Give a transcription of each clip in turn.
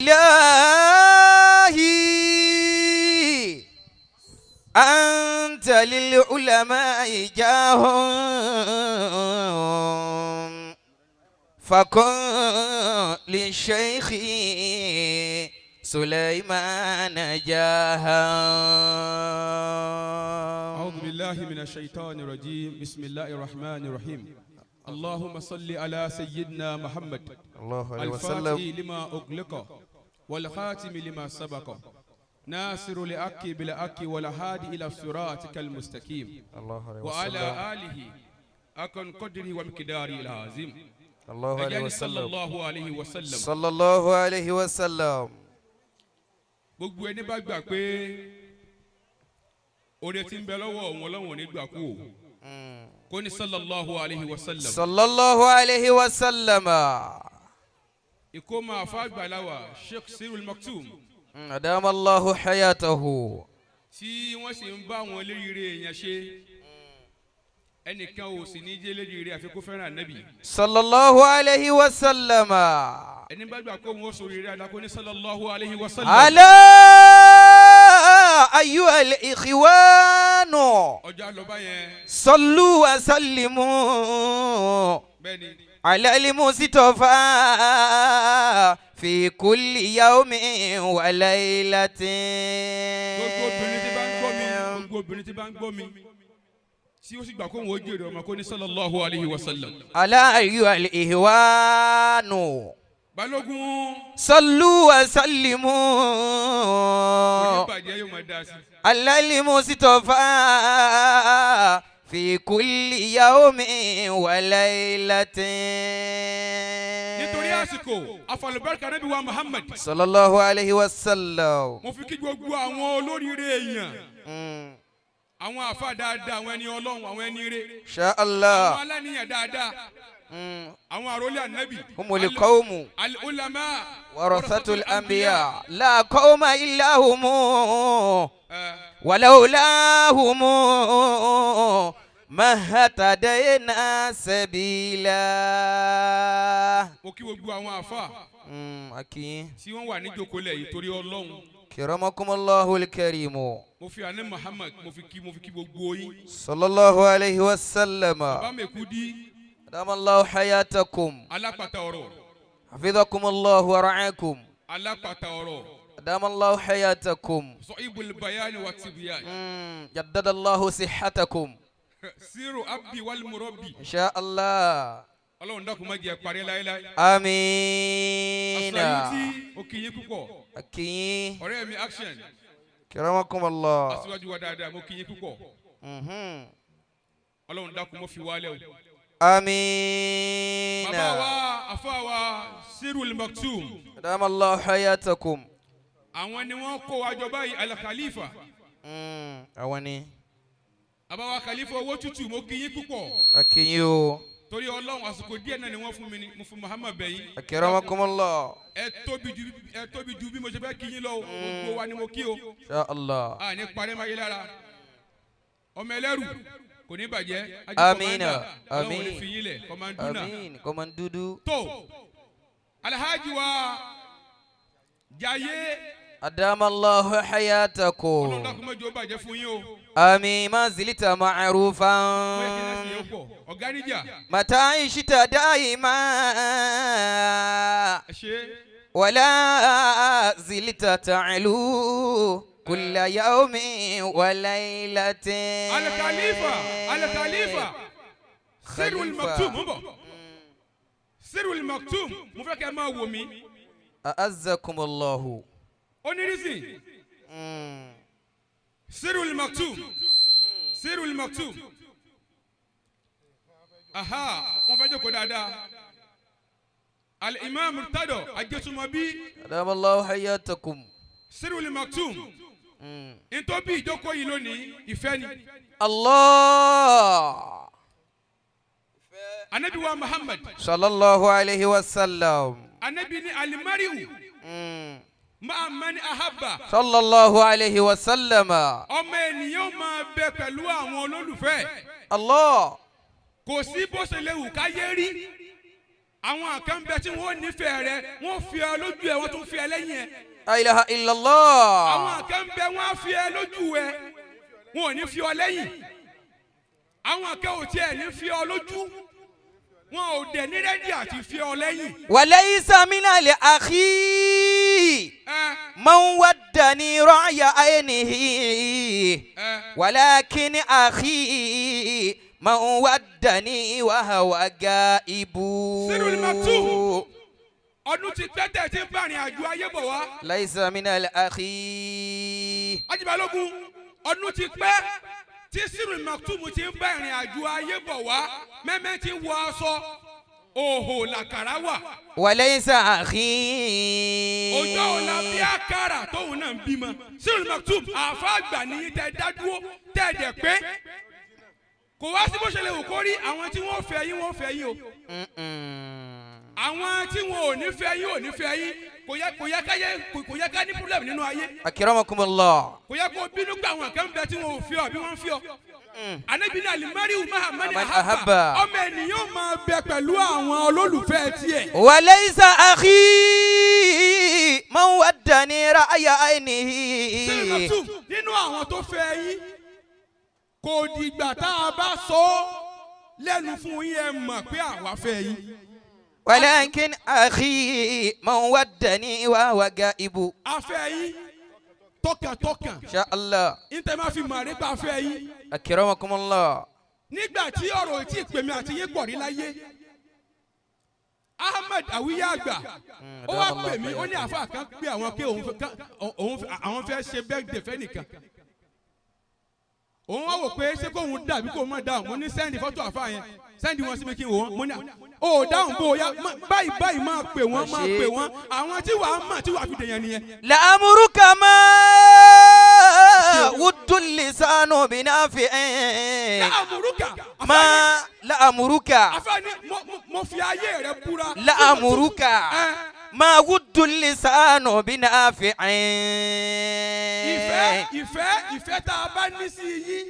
إلهي أنت للعلماء جاه فكن للشيخ سليمان جاها. أعوذ بالله من الشيطان الرجيم. بسم الله الرحمن الرحيم. اللهم صل على سيدنا محمد الله عليه الفاتح وسلم لما أغلق والخاتم لما سبق ناصر لأك بالأك والهادي إلى صراطك المستقيم الله عليه وعلى وسلم آله أكن قدري ومقداري العظيم. الله عليه أجاني صلى وسلم الله عليه وسلم. صلى الله عليه وسلم. gbogbo ẹni bá gbà pé oore tí ń bẹ lọ́wọ́ òun Ọlọ́run ò ní gbà kú o kó ní sallallahu alayhi wa sallam. صلى الله عليه وسلم. ìkómọ àfàgbàláwà Sheikh Sirul Maktoum أدام الله حياته. tí wọ́n sì ń bá àwọn eléyìíre èèyàn ṣe ẹnìkan ò sì ní jẹ́ eléyìíre àfi kó fẹ́ràn Ànábì. صلى الله عليه وسلم. ẹni bá gbà kó wọn sọ rere àdá kó ní sallallahu alayhi wa sallam. ألا أيها الإخوان ọjọ́ àlọ́bá yẹn صلوا وسلموا bẹ́ẹ̀ ni على المصطفى في كل يوم وليلة. gbogbo obìnrin tí bá ń gbọ́ mi gbogbo obìnrin tí bá ń gbọ́ mi tí ó sì gbà kó wọn ó jèrè ọmọ kó ní sallallahu alayhi wa sallam. ألا أيها الإخوان balógun صلوا وسلموا oníbàjẹ́ yóò máa dá sí. على المصطفى في كل يوم وليلة. nítorí àsìkò afọlùbáràkà Nábì wa Muhammad صلى الله عليه وسلم. mo fi kí gbogbo àwọn olóríire èèyàn àwọn àfa dáadáa àwọn ẹni Ọlọ́run àwọn ẹni ire شاء àwọn الله. aláníyàn dáadáa àwọn àrólé Ànábì هم القوم al-ulama ورثة الأنبياء لا قوم إلا هم ولولاهم ما اهتدينا سبيلا. mo kí gbogbo àwọn àfa أكيد tí wọ́n wà ní jókòólẹ̀ yìí torí Ọlọ́run كرمكم الله الكريم mo fi àná Muhammad mo fi kí gbogbo yín. صلى الله عليه وسلم. bàbá Mẹ́kúdí أدام الله حياتكم alápàtà ọ̀rọ̀ حفظكم الله ورعاكم. alápàtà ọ̀rọ̀ أدام الله حياتكم. Sahibul Bayan wa Tibyan جدد الله صحتكم Siru Abdi wal Murabbi. إن شاء الله. Ọlọ́run dákun má jẹ́ parí láéláé. آمين. Asayuti ó kí yín púpọ̀. أكيد ọ̀rẹ́ mi action كرمكم الله. aṣíwájú wa dáadáa mo kí yín púpọ̀. Ọlọ́run dákun mọ́ fi wálẹ̀ o. آمين. bàbá wa àfa wa Sirul Maktoum أدام الله حياتكم. àwọn ni wọ́n kó wa jọ báyìí Al-Khalifa. أواني bàbá wa Khalifa owó tútù mo kí yín púpọ̀. أكيد torí Ọlọ́run àsìkò díẹ̀ náà ni wọ́n fún mi ni mo fún Muhammad bẹ̀yìn. كرمكم الله. ẹ tóbi ju bí mo ṣe fẹ́ kí yín lọ o. gbogbo wa ni mo kí o. إن شاء الله. a ní parẹ́ máa yé lára ọmọ ẹlẹ́rù kò ní bàjẹ́. آمين. Ọlọ́run ní fi yín lẹ̀ kọ́mándúnà. آمين. كمان دودو. tó Alhaji wa Jayé أدام الله حياتكم. Ọlọ́run dákun má jẹ́ ó bàjẹ́ fún yín o. آمين. ما زلت معروفا mo yẹ kí n lẹ́sìn yẹn pọ̀ ọ̀gá níjà متى عشت دائما ẹ ṣe ولا زلت تعلو كل يوم وليلة. Al-Khalifa Sirul Maktoum ń bọ̀ Sirul Maktoum mo fẹ́ kẹ́ ẹ máa wò mí. أعزكم الله. onírísìn Sirul Maktoum aha wọ́n fẹ́ jókòó dáadáa Al-Imam Murtado Ajẹ́tùmọ̀bí أدام الله حياتكم. Sirul Maktoum ntọ́bí ìjókòó yìí lónìí ìfẹ́ ni. الله Ànábì wa Muhammad صلى الله عليه وسلم. Ànábì ní alimariu máa mani ahaba. صلى الله عليه وسلم. ọmọ ènìyàn máa bẹ pẹ̀lú àwọn olólùfẹ́. الله kò sí bó ṣe léwu káyé rí àwọn kan bẹ tí wọ́n nífẹ̀ẹ́ rẹ wọ́n fi ẹ lójú ẹ wọ́n tún fi ẹ lẹ́yìn ẹ. La ilaha illallah. àwọn kan bẹ wọ́n á fi ẹ lójú ẹ wọn ò ní fi ọ lẹ́yìn. àwọn kan ò tiẹ̀ ní fi ọ lójú wọn ò dẹ̀ ní rẹ́dí àti fi ọ lẹ́yìn. walaysa minal akhi man waddani ra'ya aynihi walakin akhi man waddani wa huwa gaibu. Sirul Maktum ọdún ti tẹ́tẹ̀ tí ń bá rìn àjò ayé bọ̀ wá. laysa minal akhi. Ajíbalógun ọdún ti pẹ́ tí Sirul Maktum ti ń bá ìrìn àjò ayé bọ̀ wá mẹ́mẹ́ ti wọ aṣọ òhò làkàrà wà. walaysa akhi. ọjọ́ ọ̀la bí àkàrà tóun náà ń bímọ. Sirul Maktum àfa àgbà ní tẹ dádúró tẹ dẹ̀ pé kò wá sí bó ṣe lè wò kó rí àwọn tí wọ́n fẹ́ yín wọ́n fẹ́ yín o. àwọn tí wọn ò ní fẹ́ yín ò ní fẹ́ yín kò yẹ ká ní problem nínú ayé. akramakumullah. kò yẹ kó bínú gba àwọn kan bẹ tí wọn ò fi ọ bí wọn fi ọ. anabi ní alimariu mahamani ahaba ọmọ ènìyàn máa bẹ pẹ̀lú àwọn olólùfẹ́ tiẹ̀. walaysa akhi man waddani ra'ya aynihi. Sirul Maktum nínú àwọn tó fẹ́ yín kò dìgbà tá a bá sọ lẹ́nu fún yín ẹ mọ̀ pé àwa fẹ́ yín. walakin akhi man waddani wa huwa gaibu. a fẹ́ yín tọkàntọkàn. insha Allah. níta máa fi mọ̀ nípa fẹ́ yín. akramakumullah. nígbà tí ọ̀rọ̀ tí pèmí àti yín pọ̀ rí láyé Ahmed Awiye àgbà ó wá pè mí ó ní àfa kan pé àwọn pé àwọn fẹ́ ṣe birthday fẹ́ nìkan òun wá wò pé ṣé kóun dàbí kóun má dáhùn mo ní sẹ́ndì fọ́tò àfa yẹn sẹ́ndì wọn sí mi kí n wò wọ́n mo ní ó dáhùn bó ya báyìí máa pè wọ́n àwọn tí wàá mọ̀ tí wàá fi dèyàn nìyẹn. la'amuruka ma wuddul lisanu binafi'in. la'amuruka. afáàní mo fi ayé rẹ búra. la'amuruka ma wuddul lisanu binafi'in. ìfẹ́ tá a bá ní sí yín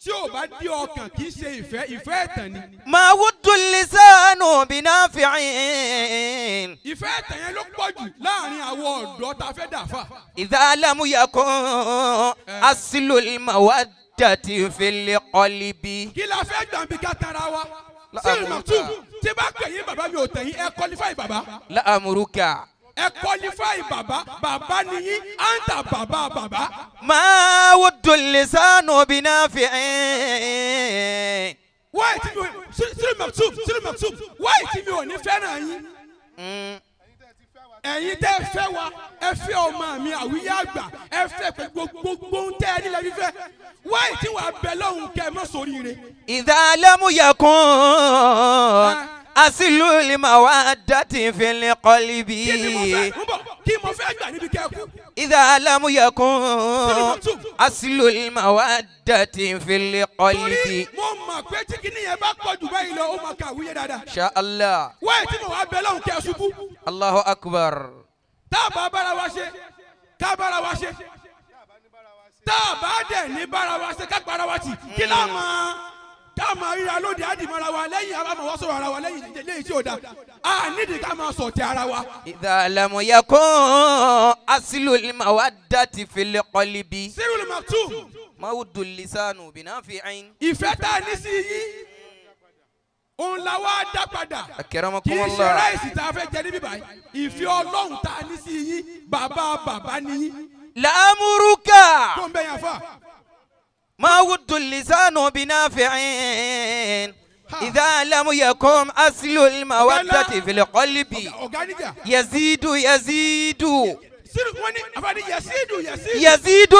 tí ò bá dí ọkàn kì í ṣe ìfẹ́ ẹ̀tàn ni. ma wuddul lisanu binafi'in. ìfẹ́ ẹ̀tàn yẹn ló pọ̀ jù láàrin àwọn ọ̀dọ́ tá a fẹ́ dàfà. idha lam yakun aslul mawaddati fil qalbi. kí la fẹ́ gbàǹbí ká tara wa. Sirul Maktum tí bá pè yín bàbá mi ò tẹ̀yìn ẹ qualify bàbá. la'amuruka. ẹ qualify bàbá nìyí anta bàbá. ma wuddul lisanu binafi'in. wáyé tí mi ò Sirul Maktum wáyé tí mi ò ní fẹ́ràn yín. ẹ̀yin tẹ́ fẹ́ wa ẹ fẹ́ ọmọ mi Àwíyé àgbà ẹ fẹ́ pẹ̀lú gbogbo ń tẹ́ ẹ nílẹ̀ fífẹ́ wáyé tí wàá bẹ lọ́hùn kẹ́ ẹ mọ́ sóríire. idha lam yakun aslul mawaddati fil qalbi. kí mo fẹ́ gbà níbi kẹ́kù. idha lam yakun aslul mawaddati fil qalbi. torí mo mọ̀ pé tí kìíní yẹn bá pọ̀ jù báyìí lọ ó máa ka Àwíyé dáadáa. insha Allah. wáyé tí mo wá bẹ lọ́hùn kẹ́ ẹ ṣubú. Allahu akbar. tá a bá bára wa ṣe ká bára wa ṣe tá a bá dẹ̀ ní bára wa ṣe ká bára wa tì kí lá máa ká máa ríra lóde àdìmọ́ra wa lẹ́yìn ara máa wá sọ̀rọ̀ ara wa lẹ́yìn tí ò da a nídìí ká máa sọ̀tẹ̀ ara wa. idha lam yakun aslul mawaddati fil qalbi. Sirul Maktum. ma wuddul lisanu binafi'in. ìfẹ́ tá a ní sí yín òun la wá dá padà kì í ṣe akramakumullah. ráìsì tá a fẹ́ jẹ níbí báyìí ìfẹ́ Ọlọ́run tá a ní sí yín bàbá ni yín. la'amuruka tó ń bẹ yàn fà. ma wuddul lisanu binafi'in. idha lam yakun aslul mawaddati fil qalbi. ọ̀gá níjà. yazidu. Sirul wọ́n ní àfààní Yazidu.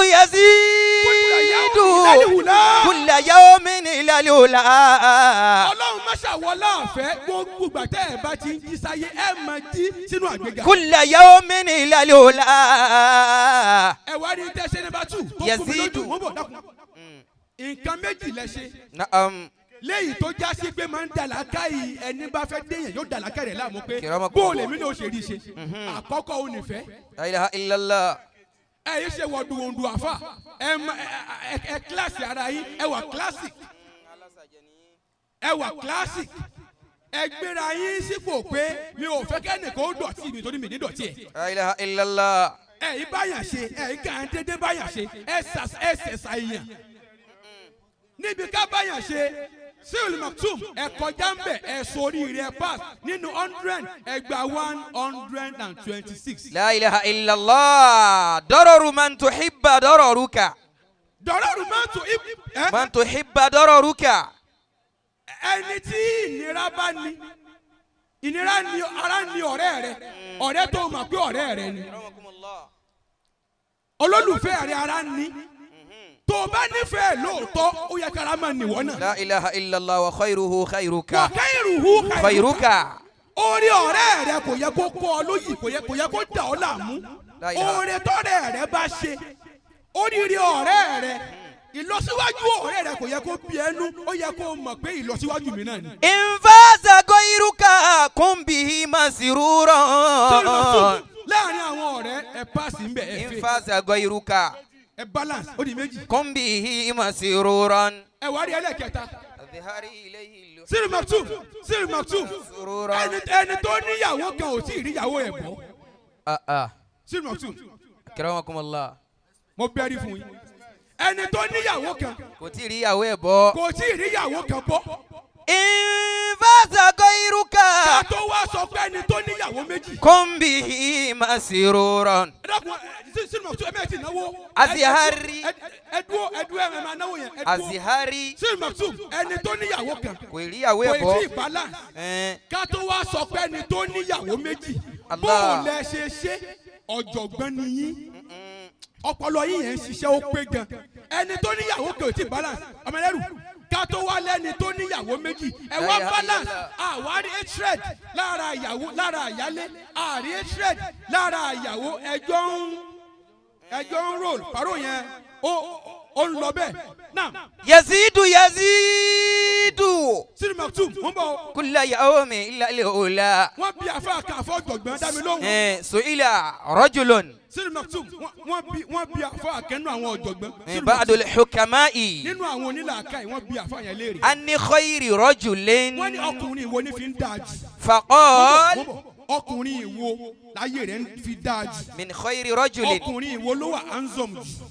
kulla yawmin ila al-ula. Ọlọ́run má ṣàwọlá àfẹ́ gbogbo gbàtẹ́ ẹ̀ bá ti ń jí sáyé ẹ̀ máa jí sínú àgbéga. kulla yawmin ila al-ula. ẹ wá rí tẹ́sẹ̀ nípa tù tó kú mi lójú wọ́n bọ̀ dákun. nǹkan méjì lẹ ṣe. na'am. léyìí tó já sí pé máa ń dàlákà yìí ẹni bá fẹ́ déyàn yóò dàlákà rẹ̀ láàmú pé bóòlù èmi náà ṣe rí ṣe. àkọ́kọ́ ò ní fẹ́. la ilaha illallah. ẹ yìí ṣe wọ̀dùwọ̀dù àfà ẹ kíláàsì ara yín ẹ wà classic. ẹ gbéra yín sípò pé mi ò fẹ́ kẹ́nìkan ó dọ̀tí mi torí mi ní dọ̀tí ẹ̀. La ilaha illallah. ẹ̀yin báyà ṣe ẹ̀yin kàn dédé báyà ṣe ẹ̀ ṣẹ̀ṣà èèyàn níbi ká báyà ṣe Sirul Maktoum ẹ kọjá ń bẹ̀ ẹ sórí rẹ̀ pass nínú 100 ẹgbà 126. La ilaha illallah. Dararu man tuhibba dararuka. Dararu man tuhibba dararuka. ẹni tí ìnira bá ní ìnira ní ara ní ọ̀rẹ́ rẹ̀ ọ̀rẹ́ tó mọ̀ pé ọ̀rẹ́ rẹ̀ ni olólùfẹ́ rẹ̀ ara ní tó bá nífẹ̀ẹ́ lóòótọ́ ó yẹ kára máa nìwọ náà. La ilaha illallah wa khayruhu khayruka. wa khayruhu khayruka. orí ọ̀rẹ́ rẹ̀ kò yẹ kó kọ́ ọ lóyìí kò yẹ kó dà ọ́ láàmú oore tọ́rẹ́ rẹ̀ bá ṣe oríire ọ̀rẹ́ rẹ̀ ìlọsíwájú ọ̀rẹ́ rẹ̀ kò yẹ kó bí ẹnu ó yẹ kó mọ̀ pé ìlọsíwájú mi náà ni. infaza ghayruka kun bihi masruran. láàrin àwọn ọ̀rẹ́ ẹ paasi ń bẹ̀ ẹ fẹ́. infaza ghayruka. ẹ balance ó di méjì. kun bihi masruran. ẹ wá rí ẹlẹ́kẹta. adhari ilayhi. Sirul Maktoum ẹni tó níyàwó kan ò tí ì rí ìyàwó ẹ̀ bọ́. Sirul Maktoum. akramakumullah. mo bẹ́rí fún yín. ẹni tó níyàwó kan. kò tí ì rí ìyàwó ẹ̀ bọ́. kò tí ì rí ìyàwó kan bọ́. infaza ghayruka. ká tó wá sọ pé ẹni tó níyàwó méjì. kun bihi masruran. ẹ dákun Sirul Maktoum ẹ mẹ́ẹ̀ ti náwó. azihari. ẹ dúró ẹ máa náwó yẹn. azihari. Sirul Maktoum ẹni tó níyàwó kan. kò rí ìyàwó ẹ̀ bọ́. kò tí ì balance. ká tó wá sọ pé ẹni tó níyàwó méjì. bó o lẹ ṣe ọ̀jọ̀gbọ́n ni yín. ọpọlọ yín yẹn ń ṣiṣẹ́ ó pé gan. ẹni tó níyàwó kan ò tí ì balance. ọmọ ẹlẹ́rù ká tó wá lẹ́ni tó níyàwó méjì ẹ wá balance àwárí hatred lára ìyàwó lára àyálé àrí hatred lára ìyàwó ẹjọ́ ń roll pàrọ̀ yẹn ó ń lọ bẹ́ẹ̀ náà. yazidu. Sirul Maktoum ń bọ̀. kulla yawmi illa al-ula. wọ́n bí afa kan afọ jọ̀gbọ́n dá mi lóhùn. su'ila rajulun. Sirul Maktoum wọ́n bí afa akẹ́nu àwọn ọ̀jọ̀gbọ́n. ba'dul hukama'i. nínú àwọn onílàákàyè wọ́n bí afa yẹn léèrè. anni khayri rajulin. wọ́n ní ọkùnrin ìwo ní fi ń dáa jù. faqal. ọkùnrin ìwo láyé rẹ̀ ń fi dáa jù. min khayri rajulin. ọkùnrin ìwo ló wà handsome jù.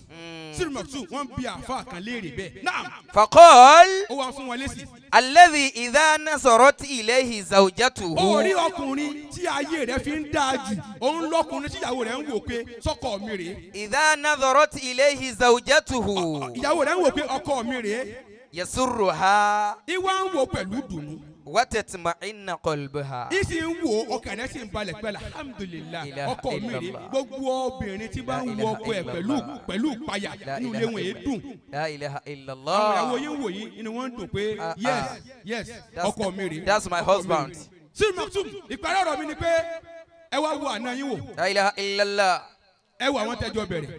Sirul Maktoum wọ́n bí afa kan léèrè bẹ́ẹ̀. naam. faqal. ó wá fún wọn lésì. alladhi idha nasarat ilayhi zawjatuhu. orí ọkùnrin tí ayé rẹ̀ fi ń dáa jù òun lọkùnrin tíyàwó rẹ̀ ń wò pé sọ́kọ mi rèé. idha nasarat ilayhi zawjatuhu. ìyàwó rẹ̀ ń wò pé ọkọ mi rèé. yasurruha. ìwà ń wò pẹ̀lú dùnú. wa tatma'inna qalbuha. ìsì ń wo ọkàn rẹ̀ sì ń balẹ̀ pẹ̀lú alhamdulilayi ọkọ mi rèé. gbogbo obìnrin tí bá ń wo ọkọ ẹ̀ pẹ̀lú ìpayà inú ilé wọn èé dùn. la ilaha illallah. àwọn ìyàwó yín wò yín inú wọn dùn pé yes ọkọ mi rèé. that's my husband. Sirul Maktoum ìparí ọ̀rọ̀ mi ni pé ẹ wá wo àná yín wò. la ilaha illallah. ẹ wo àwọn tẹ́jọ́ bẹ̀rẹ̀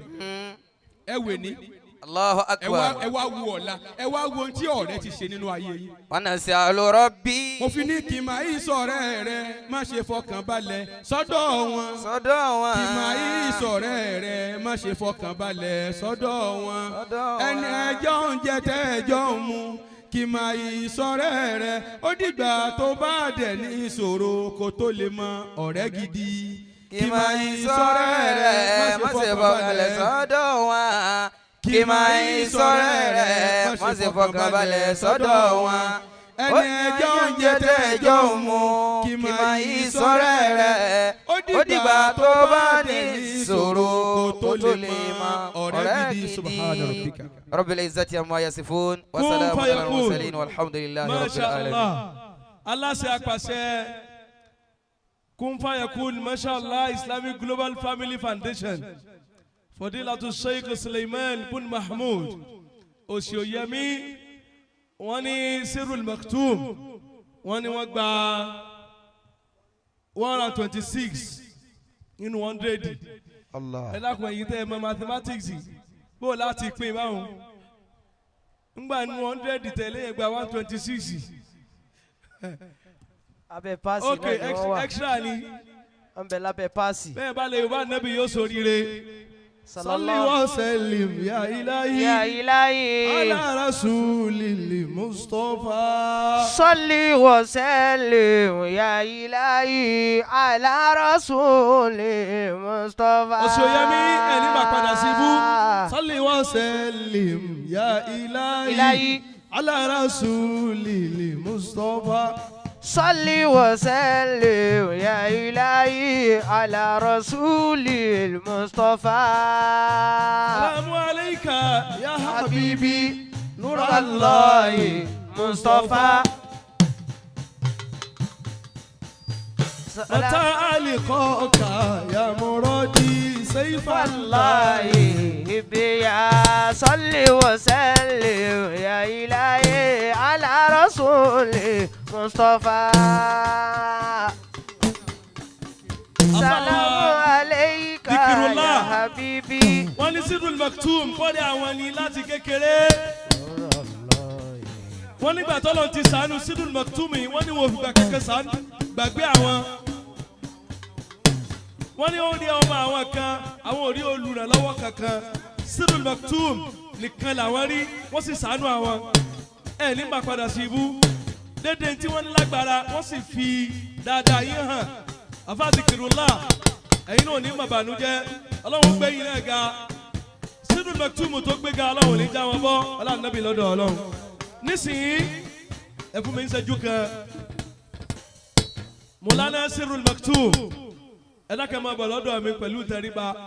ẹ wè ní. Allahu akbar. ẹ wá wo ọ̀la ẹ wá wo ohun tí ọ̀rẹ́ ti ṣe nínú ayé yín. wa nas'alu rabbi. mo fi ní kí n máa yí sọ̀rẹ́ rẹ má ṣe fọkàn balẹ̀ sọ́dọ̀ wọn. kí n máa yí sọ̀rẹ́ rẹ má ṣe fọkàn balẹ̀ sọ́dọ̀ wọn. ẹni ẹjọ́ ń jẹ tẹ́ ẹjọ́ ń mu kí n máa yí sọ̀rẹ́ rẹ ó dìgbà tó bá dẹ̀ ní ìṣòro kó tó lè mọ ọ̀rẹ́ gidi. kí n máa yí sọ̀rẹ́ rẹ má ṣe fọkàn balẹ̀ sọ́dọ̀ wọn. kí máa yí sọ̀rẹ́ rẹ̀ má ṣe fọkàn balẹ̀ sọ́dọ̀ wọn. ẹni ẹjọ́ ń jẹ tẹ́ ẹjọ́ ń mu kí máa yí sọ̀rẹ́ rẹ̀ ó dìgbà tó bá ní ìṣòro kó tó lè mọ ọ̀rẹ́ gidi. subhana rabbika. rabbil izzati amma yasifun wa salamun ala al-mursalin walhamdulillahi rabbil alamin. aláṣẹ àpàṣẹ Kun Fayakun mashallah Islamic Global Family Foundation. Fadilatu Sheikh Suleiman bin Mahmoud Osioyemi wọ́n ní Sirul Maktoum wọ́n ní wọ́n gba 126 nínú 100. ẹ dákun ẹ̀yin tẹ́ ẹ mọ̀ mathematics bó láti pín báwọn ńgbà nínú 100 tẹ̀lé yẹn gba 126. abẹ paasi ok extra ni. an bẹ labẹ paasi. bẹ́ẹ̀ bá lè yorùbá nẹ́bí yóò ṣoríire صل وسلم يا إلهي يا إلهي على رسول المصطفى صل وسلم يا إلهي على رسول المصطفى Osoyemi ẹni máa padà sí ibú. صل وسلم يا إلهي على رسول المصطفى صل وسلم يا إلهي على رسول المصطفى السلام عليك يا حبيبي نور الله مصطفى متى لقاك يا مرادي سيف الله الله بيا صل وسلم يا إلهي على رسول مصطفى سلام عليك ذكر الله. يا حبيبي wọ́n ní Sirul Maktoum kọ́dé àwọn ni láti kékeré. wọ́n nígbà tọ́lọ́ ti ṣàánú Sirul Maktoum yìí wọ́n ní wọ́n fìgbà kékeré ṣàánú gbàgbé àwọn. wọ́n ní ó rí ọmọ àwọn kan àwọn ò rí olùrànlọ́wọ́ kankan Sirul Maktoum nìkan làwọn rí wọ́n sì ṣàánú àwọn. ẹ nígbà padà sí ibú dédé tí wọ́n ní lágbára wọ́n sì fi dáadáa yín hàn. àfa Zikirullah ẹ̀yin náà ní màbànújẹ́ ọlọ́run gbé yín náà ga Sirul Maktoum tó gbé ga ọlọ́run ò ní já wọn bọ́ ọlọ́run nábì lọ́dọ̀ ọlọ́run. nísìnyí ẹ fún mi ń ṣẹ́jú kan Mọ̀lánà Sirul Maktoum ẹ dákẹ́ máa bọ̀ lọ́dọ̀ mi pẹ̀lú tẹríba.